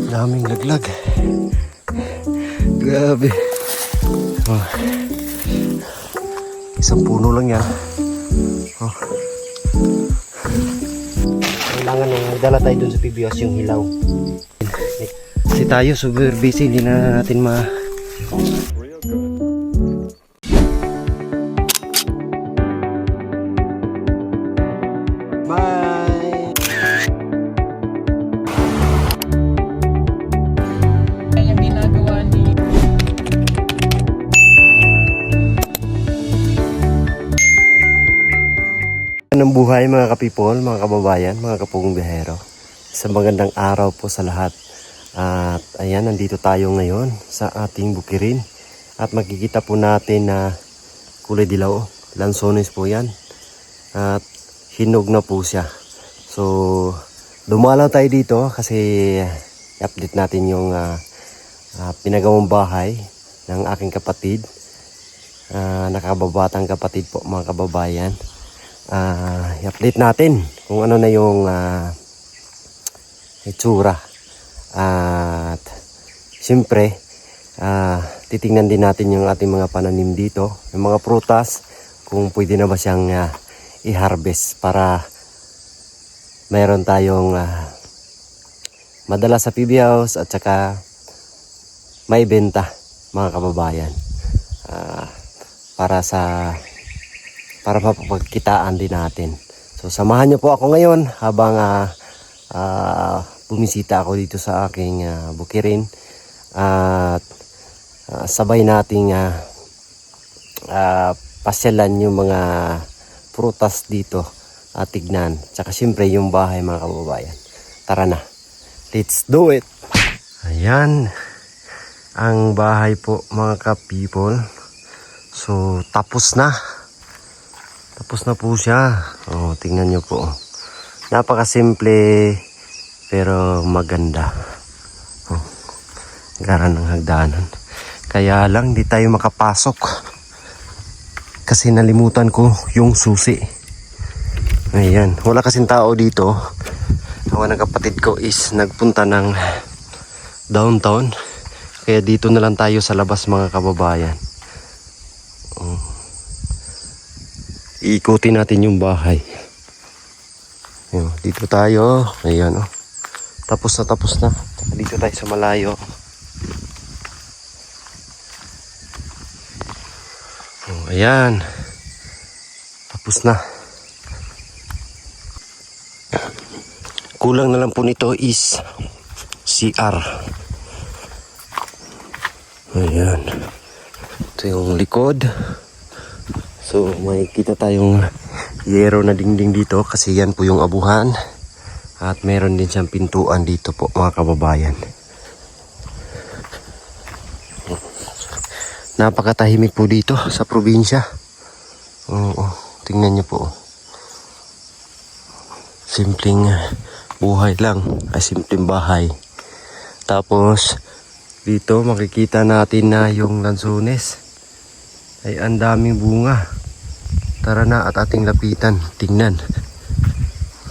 Daming laglag. Grabe. Oh. Isang puno lang yan. Oh. Kailangan dala tayo dun sa PBS yung hilaw. Kasi tayo super busy, hindi na natin Bye! Yung ginagawa ni ng buhay mga kapipol, mga kababayan, mga kapugong biyahero. Isang magandang araw po sa lahat. At ayan, nandito tayo ngayon sa ating bukirin. At makikita po natin na kulay dilaw, lansones po yan. At hinog na po siya. So, dumalaw tayo dito kasi i-update natin yung pinagawang bahay ng aking kapatid. Nakababatang kapatid po mga kababayan. I-update natin kung ano na yung itsura. At siyempre titingnan din natin yung ating mga pananim dito, yung mga prutas, kung pwede na ba siyang i-harvest para mayroon tayong madala sa PB House at saka may benta mga kababayan, para mapapagkitaan din natin. So samahan niyo po ako ngayon habang bumisita ako dito sa aking bukirin at sabay nating pasyalan yung mga prutas dito at tignan. Tsaka siyempre yung bahay mga kababayan. Tara na. Let's do it! Ayan. Ang bahay po mga ka-people. So tapos na. Tapos na po siya. Oh, tingnan nyo po. Napakasimple pero maganda. Oh, gara ng hagdanan. Kaya lang di tayo makapasok. Kasi nalimutan ko yung susi. Ayan. Wala kasing tao dito. Ang kapatid ko is nagpunta ng downtown. Kaya dito na lang tayo sa labas mga kababayan. Iikutin natin yung bahay. Ayan, dito tayo. Ayan, oh. Tapos na. Dito tayo sa malayo. Oh, ayan. Tapos na. Kulang na lang po nito is CR. Ayan. Ito yung likod. So makikita tayong yero na dingding dito kasi yan po yung abuhan. At meron din siyang pintuan dito po mga kababayan. Napakatahimik po dito sa probinsya. Oo, tingnan niyo po. Simpleng buhay lang, ay simpleng bahay. Tapos dito makikita natin na yung lansones ay ang daming bunga. Tara na at ating lapitan. Tingnan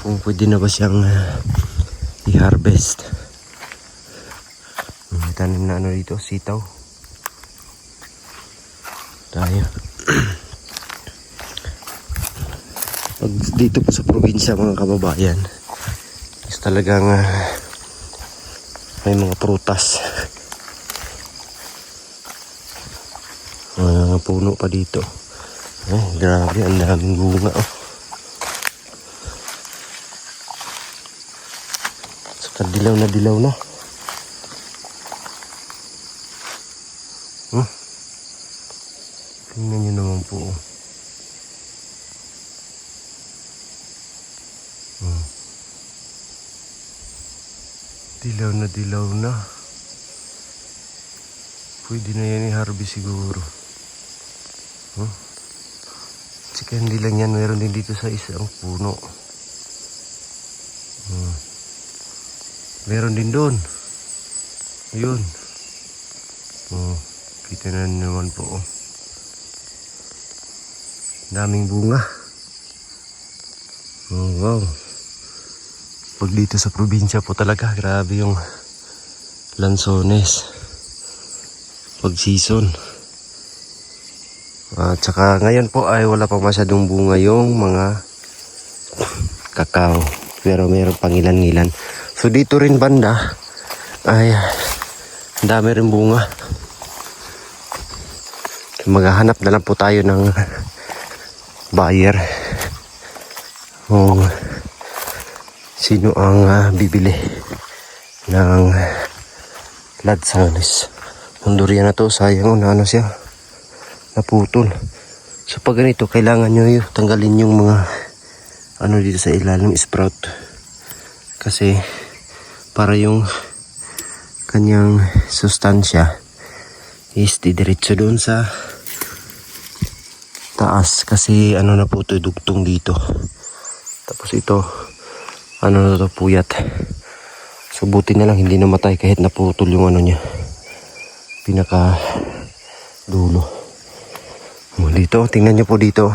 kung pwede na ba siyang i-harvest. May tanim na ano dito, sitaw. Tayo. Pag dito pa sa probinsya mga kababayan is talagang may mga prutas. Mga puno pa dito. Grabe, ang daming bunga. Oh. Saka dilaw na. Tingnan nyo naman po. Dilaw na. Pwede na yan i-harvest siguro. Tsaka hindi lang yan, meron din dito sa isang puno. Meron din doon. Ayun. Kita na naman po. Daming bunga. Wow. Pag dito sa probinsya po talaga, grabe yung lansones pag season. At saka ngayon po ay wala pa masyadong bunga yung mga kakao, pero meron pang ilan-ilan. So dito rin banda ay dami rin bunga. Maghahanap na lang po tayo ng buyer kung sino ang bibili ng lansones. Ang durian na to, sayang na ano siya, naputol. So pag ganito, kailangan nyo yung tanggalin yung mga ano dito sa ilalim, sprout, kasi para yung kanyang sustansya is didiretso doon sa taas, kasi ano na po ito, dugtong dito. Tapos ito ano na to, puyat. So buti na lang hindi namatay kahit naputol yung ano niya, pinaka dulo. Dito, tingnan nyo po dito.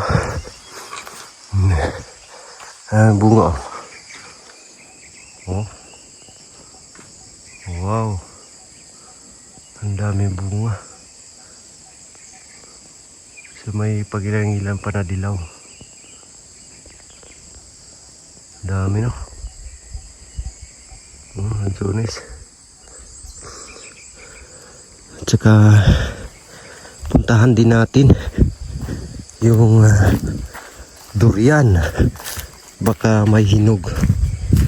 Bunga. Oh. Wow. Ang dami bunga. So may pagilang-ilang pa na dilaw. Dami, no? Lansones. At saka puntahan din natin yung durian. Baka may hinog.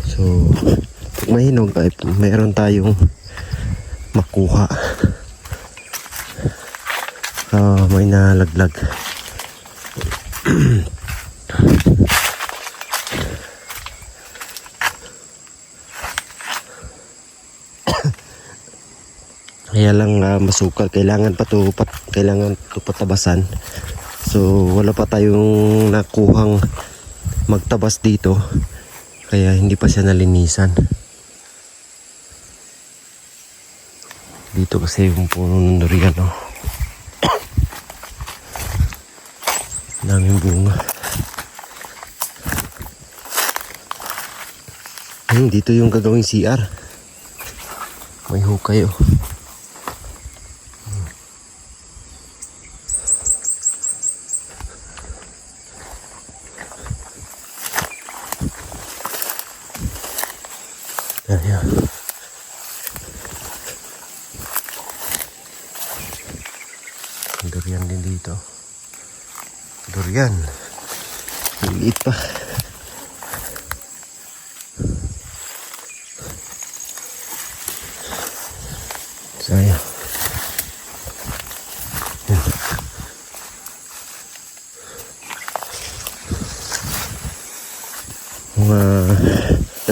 So pag may hinog ay mayroon tayong makuha. May nalaglag. Kaya lang masukal, kailangan to patabasan. So wala pa tayong nakuhang magtabas dito, kaya hindi pa siya nalinisan. Dito kasi yung puno ng durian, no? Daming bunga. Dito yung gagawing CR. May hukay, oh. Ayan. Durian din dito. Durian. Liit pa. Saya.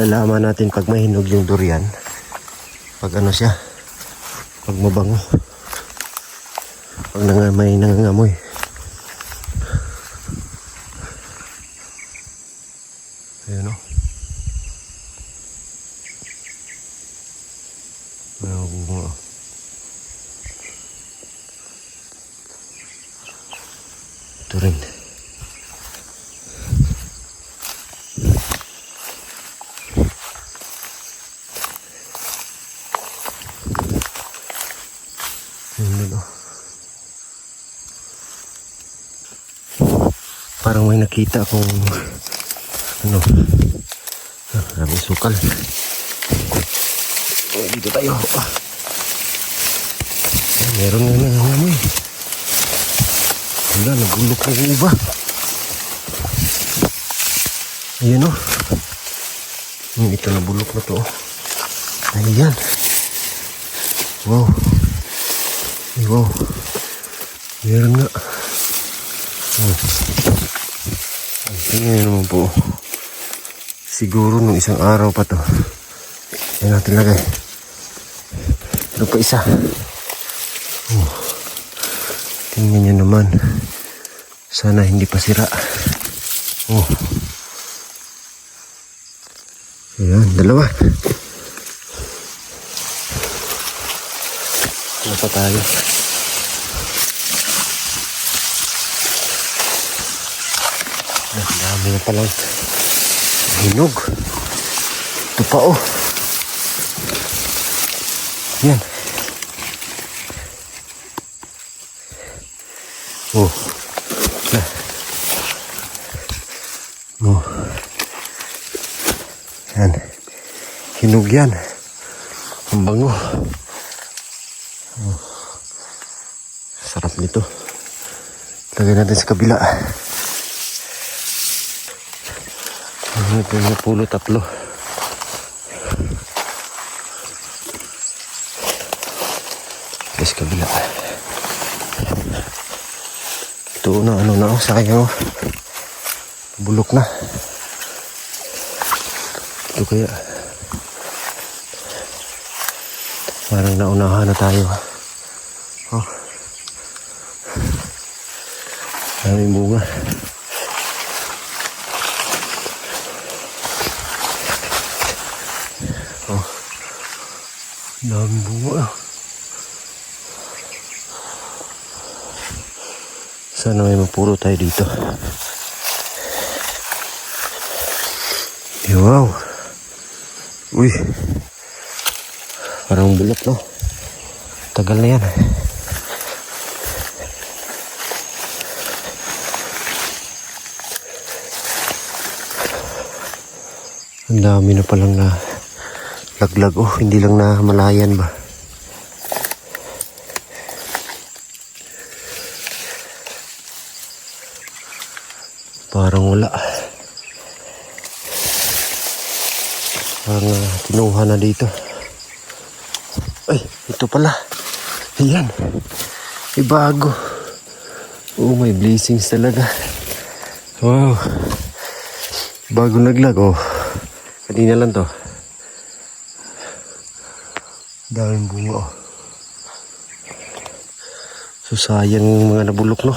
Lalaman natin pag mahinog yung durian, pag ano siya, pag mabango, pag may nangangamoy. Ayan, o. Ayan, bunga. Ito rin. Parang may nakita akong ano, maraming sukal. Dito tayo. Meron nga nangangamoy. Wala, nagulok na yung iba. Ayan, o. Ito na bulok na to. Ayan. Wow. Wow. Meron nga. Tingnan naman po. Siguro nung isang araw pa to. Yan natin lagay. Ito pa isa. Tingnan nyo naman. Sana hindi pa sira. Ayan, dalawa. Ano pa tayo? Ang dami na palang hinog. Ito pa, oh. Yan. Oh. Oh. Yan. Hinog yan. Ang bango. Oh. Sarap nito. Lagay natin sa kabila. Ito yung pulo, 3. Sa kabila. Ito na, ano na, sayang. Bulok na. Ito kaya. Parang naunahan na tayo. Oh. Daming bunga. Oh. Daming bunga. Sana may mapuro tayo dito. Wow. Uy. Parang bulok, no? Tagal na yan. Ang dami na palang na laglag. Oh, hindi lang na malayan ba? Parang wala. Parang kinuha na dito. Ay, ito pala. Ayan. May bago. Oh, may blessings talaga. Wow. Bago naglag. Oh. Kanina lang to. Daming bunga. Oh. So, sayang yung mga nabulok, no?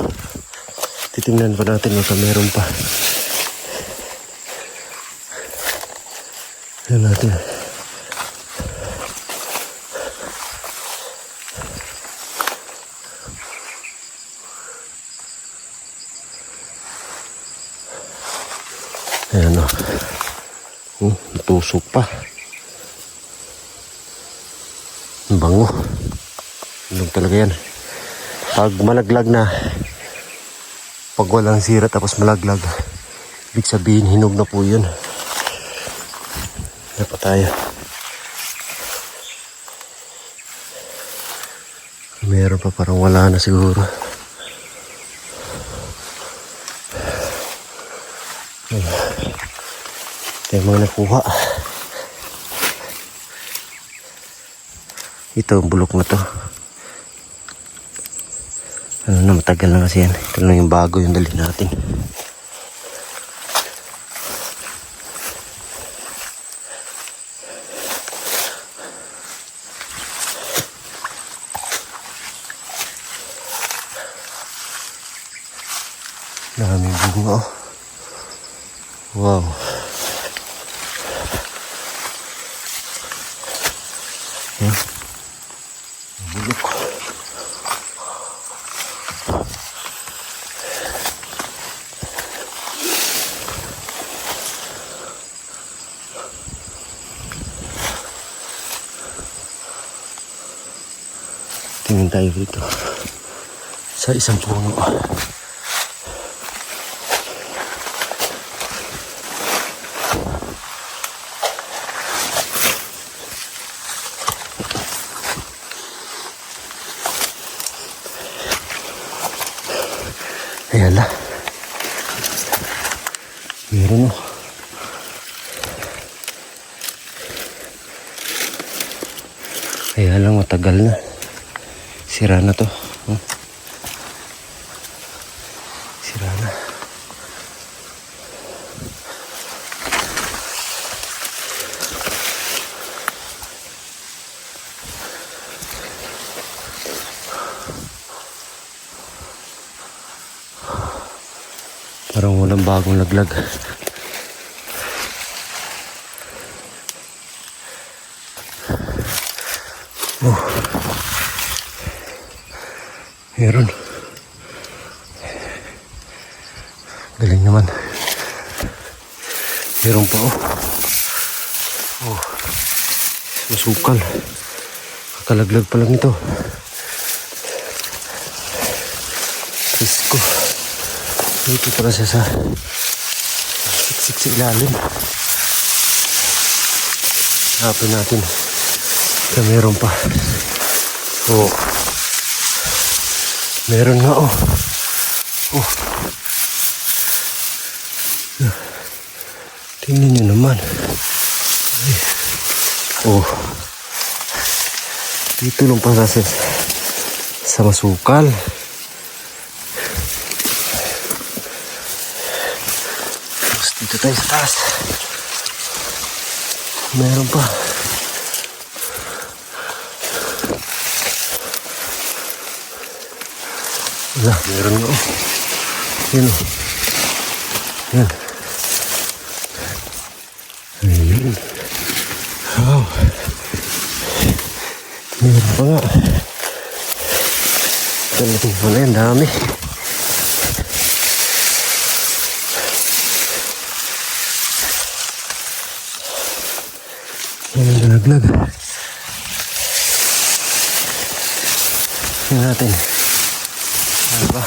Titingnan pa natin baka meron pa. Ayan natin. Ayan o. Natusok pa. Ang bango. Inog talaga yan. Pag malaglag na, pag walang sira tapos malaglag, ibig sabihin hinog na po yun. Dapat tayo. Meron pa, parang wala na siguro. Ito yung mga nakuha. Ito ang bulok na to. Ano na, matagal na kasi yan. Ito lang yung bago yung dali natin. Daming bunga, oh. Wow. Bulok. Tingin tayo dito sa isang puno. Ayan na. Meron, oh. Kaya lang matagal na. Sira na to. Sira na. Parang walang bagong laglag. Oh. Meron. Galing naman. Meron pa, oh. Oh. Masukal. Kalaglag pa lang ito. Risko. Dito pala siya sa siksik sa ilalim. Hapin natin. Na meron pa. Oh. Meron nga oh. Oh. Tingnan nyo naman. Ay. Oh. Dito lang pa sa masukal. Tapos dito tayo sa taas. Meron pa. Wala, meron nga oh. Yan oh. Yan. Ayun. Wow. Meron pa nga. Talagang wala yan, dami. Yan, nalaglag. Yan natin. Ano ba?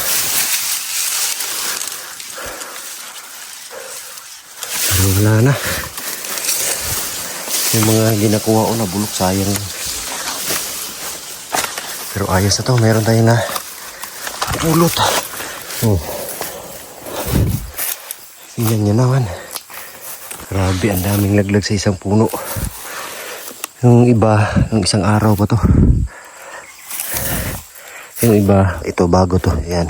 Pero wala na. Yung mga ginakuha ko na bulok, sayang. Pero ayos na to, meron tayo na pulot. Oh. Tingnan nyo naman. Grabe, ang daming laglag sa isang puno. Yung iba, yung isang araw pa to. Yung iba, ito bago to. Ayan.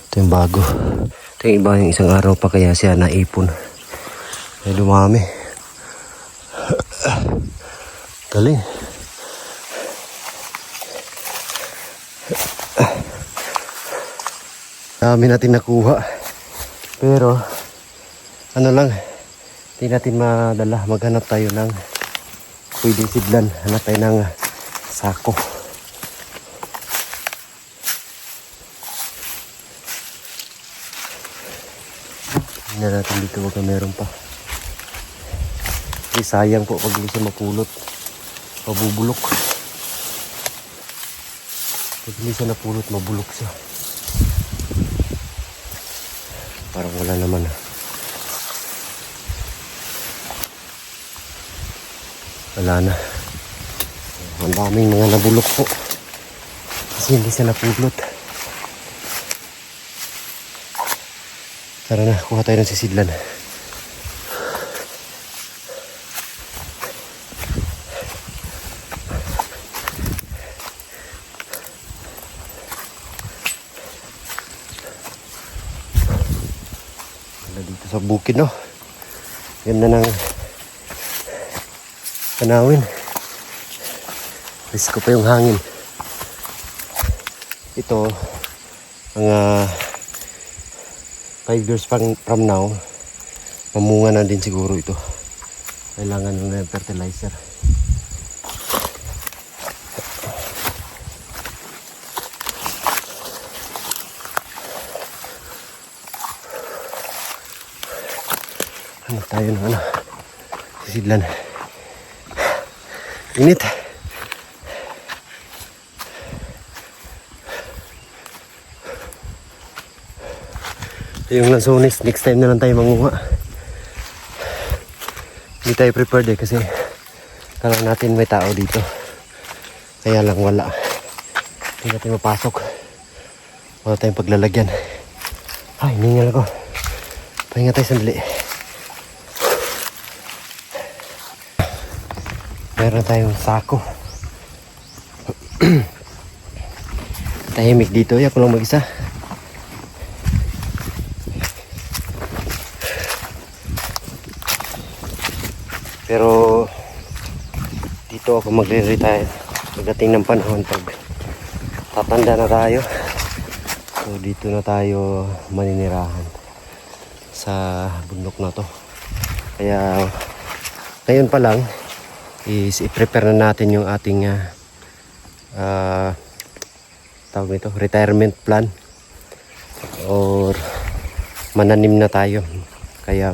Ito yung bago. Ito yung iba, yung isang araw pa kaya siya naipon. Ay dumami. Galing. Dami natin nakuha. Pero ano lang, hindi natin madala. Maghanap tayo ng pwedeng sidlan. Hanap tayo ng sako. Tingnan natin dito, wag na meron pa. Kasi sayang po pag hindi siya mapulot. Mabubulok. Pag hindi siya napulot, mabulok siya. Parang wala naman. Wala na. Ang daming mga nabulok po. Kasi hindi siya napulot. Tara na, kuha tayo ng sisidlan. Dito sa bukid, no? Ganda ng tanawin. Risko pa yung hangin. Ito mga 5 years from now, mamunga na din siguro ito. Kailangan ng fertilizer. Ano tayo ng ano? Sisidlan. Init. Ito yung lansones. Next time na lang tayo manguha. Hindi tayo prepared kasi kala natin may tao dito. Kaya lang wala. Hindi natin mapasok. Wala tayong paglalagyan. Ay, hiningal ako. Pahinga tayo sandali. Meron tayong sako. Tahimik dito. Ako lang mag-isa. Pero dito ako magre-retire pagdating ng panahon pag tatanda na tayo. So dito na tayo maninirahan sa bundok na to. Kaya ngayon pa lang is i-prepare na natin yung ating tawag nito, retirement plan or mananim na tayo. Kaya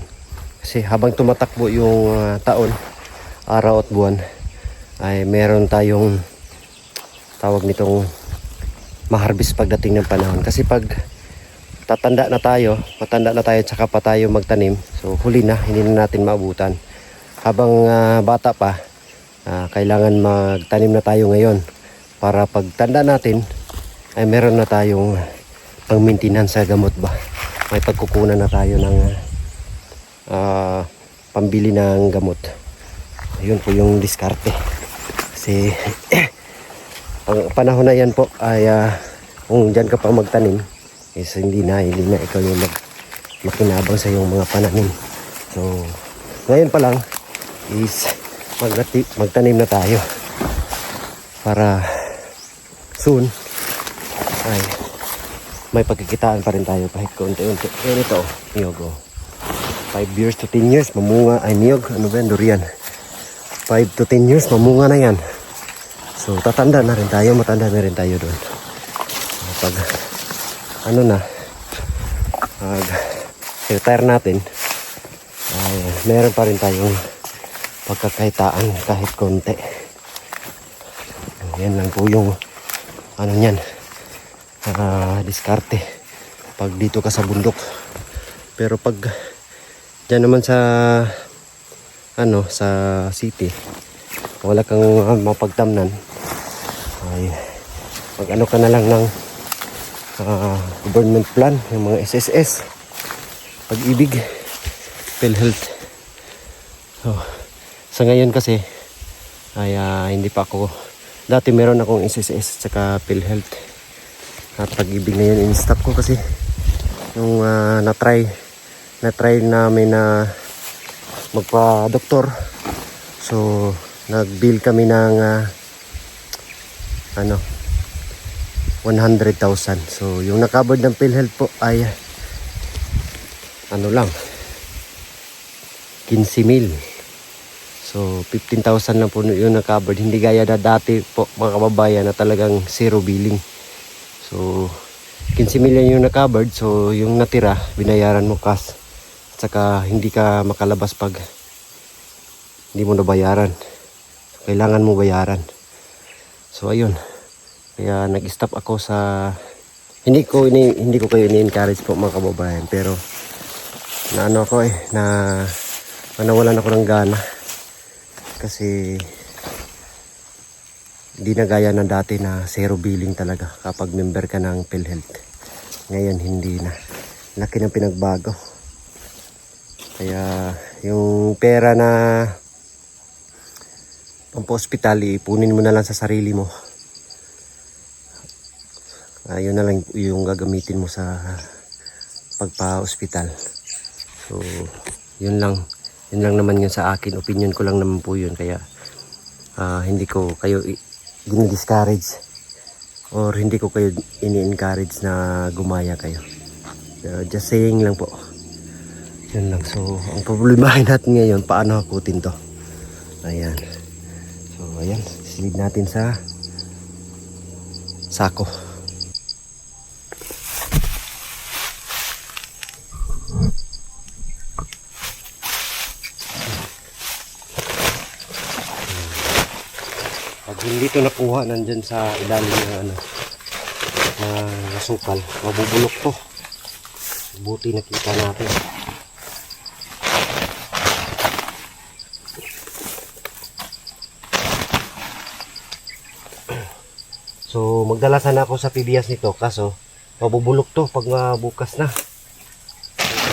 kasi habang tumatakbo yung taon, araw at buwan, ay meron tayong tawag nitong ma-harvest pagdating ng panahon. Kasi pag matanda na tayo tsaka pa tayo magtanim, so huli na, hindi na natin maabutan. Habang bata pa, kailangan magtanim na tayo ngayon para pag tanda natin ay meron na tayong pang maintenance sa gamot ba. May pagkukunan na tayo ng pambili ng gamot. Ayun po yung diskarte. Kasi ang panahon na yan po ay kung dyan ka pa magtanim is hindi na ikaw yung makinabang sa iyong mga pananim. So ngayon pa lang is magtanim na tayo para soon ay may pagkikitaan pa rin tayo kahit konti-unti. Ngayon ito, niyog. 5 years to 10 years, mamunga ay niyog. Ano ba yan? Durian. 5 to 10 years, mamunga na yan. So, matanda na rin tayo doon. Pag, retire natin, ay meron pa rin tayong pagkakakitaan kahit konti. Yan lang po yung, diskarte pag dito ka sa bundok. Pero pag dyan naman sa sa city, wala kang mapagtamnan, ay pag ka na lang ng government plan, yung mga SSS, Pag-ibig, PhilHealth. So, sa ngayon kasi ay hindi pa ako, dati meron akong SSS tsaka PhilHealth. At Pag-ibig na yun, in-stop ko kasi nung na-try namin na magpa-doktor. So nag-bill kami ng 100,000. So yung na-covered ng PhilHealth po ay lang 15,000. So 15,000 lang po yung na-covered. Hindi gaya na dati po mga kababayan na talagang zero billing. So 15,000,000 yung na-covered. So yung natira binayaran mo cash. At saka hindi ka makalabas pag hindi mo nabayaran. Kailangan mo bayaran. So ayun. Kaya nag-stop ako sa hindi ko kayo ini-encourage po mga kababayan, pero nawalan ako ng gana kasi hindi na gaya ng dati na zero billing talaga kapag member ka ng PhilHealth. Ngayon hindi na. Laki ng pinagbago. Kaya yung pera na pampa-hospital, ipunin mo na lang sa sarili mo. Yun na lang yung gagamitin mo sa pagpa-hospital. So yun lang naman yun sa akin. Opinion ko lang naman po yun. Kaya hindi ko kayo discourage or hindi ko kayo ini-encourage na gumaya kayo. Just saying lang po. Yun lang. So ang problemahin natin ngayon, paano hakutin to. Ayan. So ayan, silid natin sa sako. Pag hindi ito nakuha, nandyan sa ilalim ng na sukal, mabubulok to. Buti nakita natin. So magdala sana ako sa PBS nito, kaso mabubulok to pag bukas na.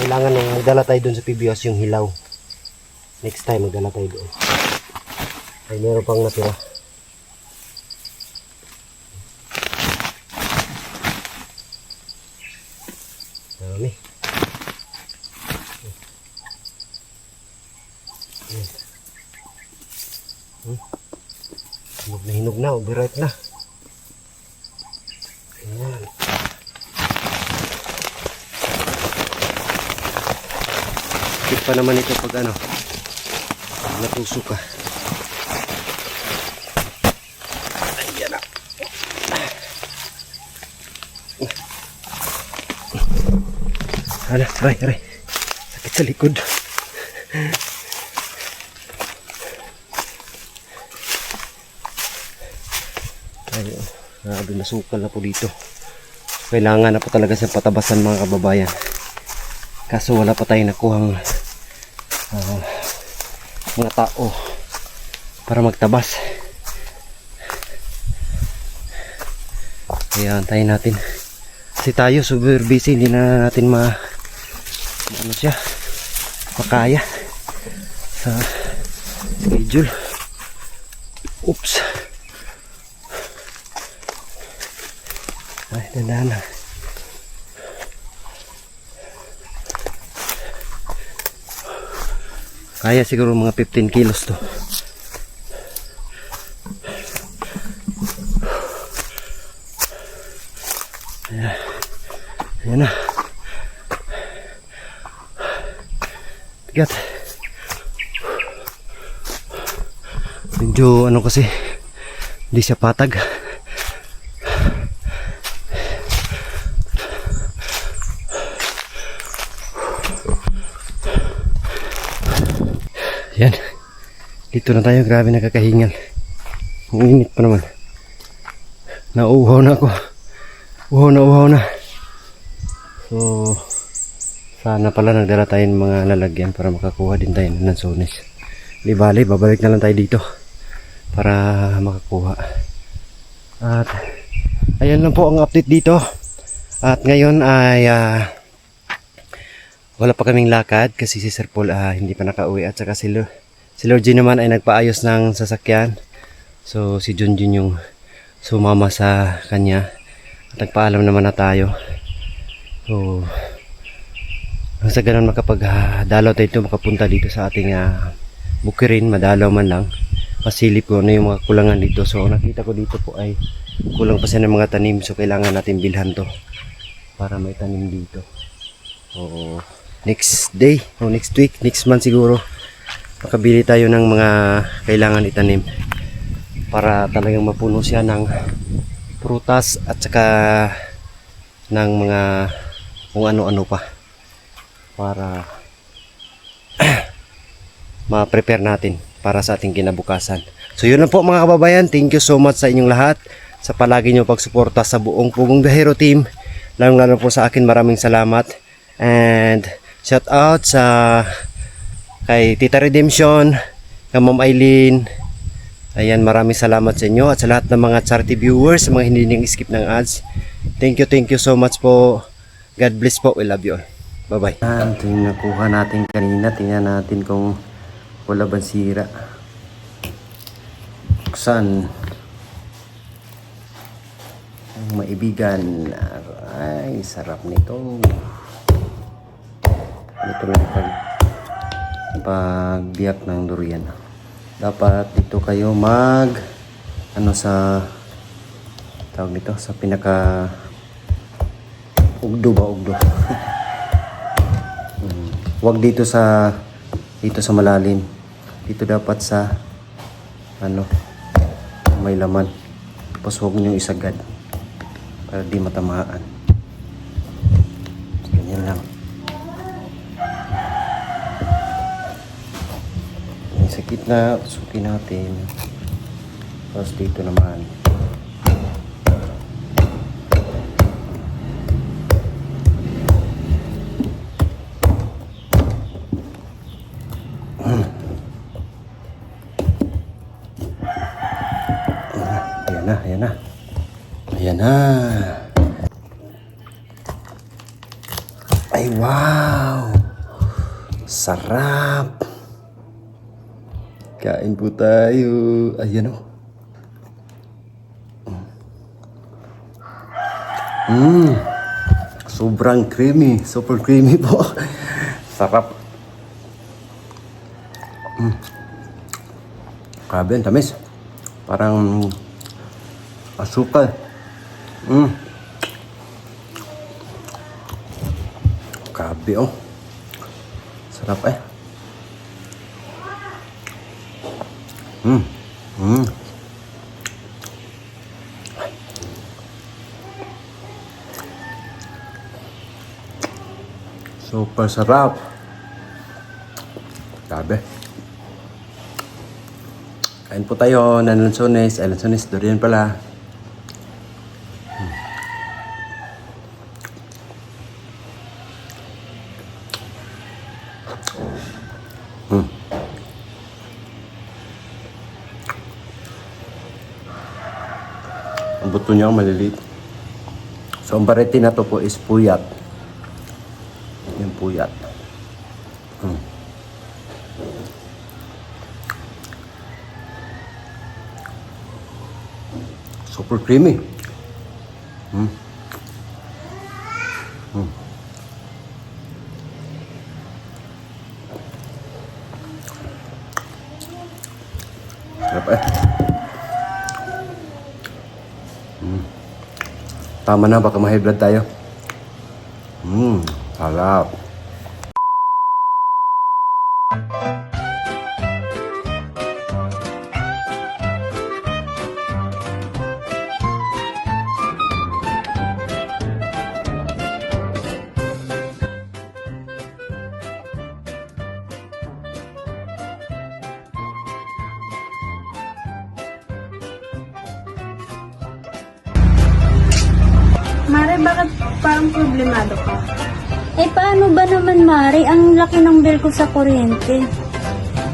Kailangan magdala tayo dun sa PBS yung hilaw. Next time magdala tayo doon. Ay meron pang natira. Dami. Hinog na, overripe na. Ayan. Sakit pa naman ito pag natusok ka. Ayan na. Aray. Sakit sa likod. Ayun, grabe nasukal na po dito. Kailangan na po talaga siyang patabasan mga kababayan. Kaso wala pa tayong nakuhang mga tao para magtabas. Kaya antayin natin. Kasi tayo super busy, hindi na natin ano siya, makaya sa schedule. Oops. Ay, dandahan na. Kaya siguro mga 15 kilos to. Ayan. Ayan na. Bigat. Medyo ano kasi, hindi siya patag. Yan. Dito na tayo. Grabe nakakahingal. Ang init pa naman. Nauuhaw na ako. Uhaw na. So, sana pala nagdala tayo ng mga lalagyan para makakuha din tayo ng lansones. Di bale, babalik na lang tayo dito para makakuha. At ayan lang po ang update dito. At ngayon ay wala pa kaming lakad kasi si Sir Paul hindi pa nakauwi at saka si Lord G naman ay nagpaayos ng sasakyan. So si Junjun yung sumama sa kanya at nagpaalam naman na tayo. So sa ganun makapagdalaw tayo ito, makapunta dito sa ating bukirin, madalaw man lang, masilip ko na yung mga kulangan dito. So nakita ko dito po ay kulang pa siya ng mga tanim, so kailangan natin bilhan to para may tanim dito. Oo. Next day o next week, next month siguro makabili tayo ng mga kailangan itanim para talagang mapuno siya ng prutas at saka ng mga kung ano-ano pa para ma-prepare natin para sa ating kinabukasan. So yun lang po mga kababayan, thank you so much sa inyong lahat sa palagi nyo pagsuporta sa buong Pugong Biyahero team, lalong-lalo po sa akin, maraming salamat. And shout out sa kay Tita Redemption, kay Ma'am Eileen. Ayan, maraming salamat sa inyo at sa lahat ng mga charity viewers, sa mga hindi nang skip ng ads. Thank you so much po. God bless po. We love you all. Bye bye. Ito yung nakuha natin kanina. Tingnan natin kung wala bang sira. Buksan. Ang maibigan. Ay, sarap nito. Ito lang pagbiyak ng durian. Dapat dito kayo sa tawag nito, sa pinaka ugdo. Huwag dito sa malalim. Dito dapat sa may laman. Tapos huwag nyo isagad para di matamaan. Ganyan lang. Sa gitna, sukin natin. Tapos dito naman. Ayan na. Ay, wow! Sarap! Kain po tayo. Ayan o. Sobrang creamy. Super creamy po. Sarap. Grabe, ang tamis. Parang asukal. Grabe oh. Sarap eh. Super sarap. Grabe. Kain po tayo ng lansones. Lansones, durian pala. Ang buto niya maliliit. So ang variety na to po is puyat. Yung puyat. Super creamy. Sarap eh. Tama na, baka ma-high blood tayo. Sarap. Mare, bakit parang problemado ka? Eh, paano ba naman, Mari? Ang laki ng bill ko sa kuryente.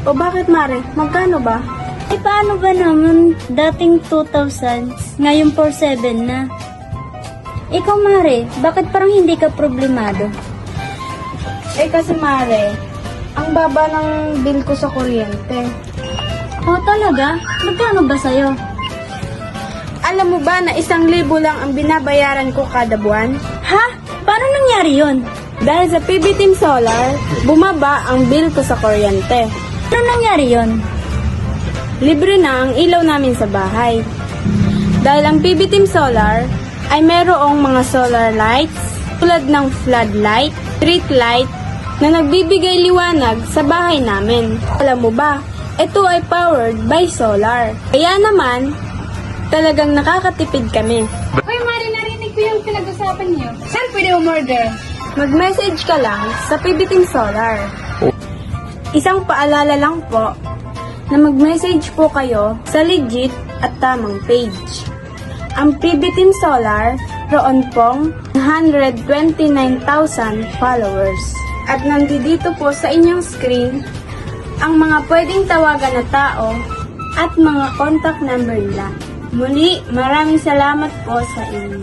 O bakit, Mare? Magkano ba? Eh, paano ba naman? Dating 2,000, ngayon 4,700 na. Ikaw, Mari, bakit parang hindi ka problemado? Eh kasi, Mare, ang baba ng bill ko sa kuryente. Oh, talaga? Magkano ba sa'yo? Alam mo ba na 1,000 lang ang binabayaran ko kada buwan? Ha? Paano nangyari yun? Dahil sa PB Team Solar, bumaba ang bill ko sa kuryente. Paano nangyari yun? Libre na ang ilaw namin sa bahay. Dahil ang PB Team Solar ay mayroong mga solar lights tulad ng floodlight, street light na nagbibigay liwanag sa bahay namin. Alam mo ba, ito ay powered by solar. Kaya naman, talagang nakakatipid kami. Hoy, Mari, narinig ko yung pinag-usapan niyo. Saan pwede umorder? Mag-message ka lang sa PB Team Solar. Isang paalala lang po na mag-message po kayo sa legit at tamang page. Ang PB Team Solar, roon pong 129,000 followers. At nandito po sa inyong screen ang mga pwedeng tawagan na tao at mga contact number nila. Muli, maraming salamat po sa inyo.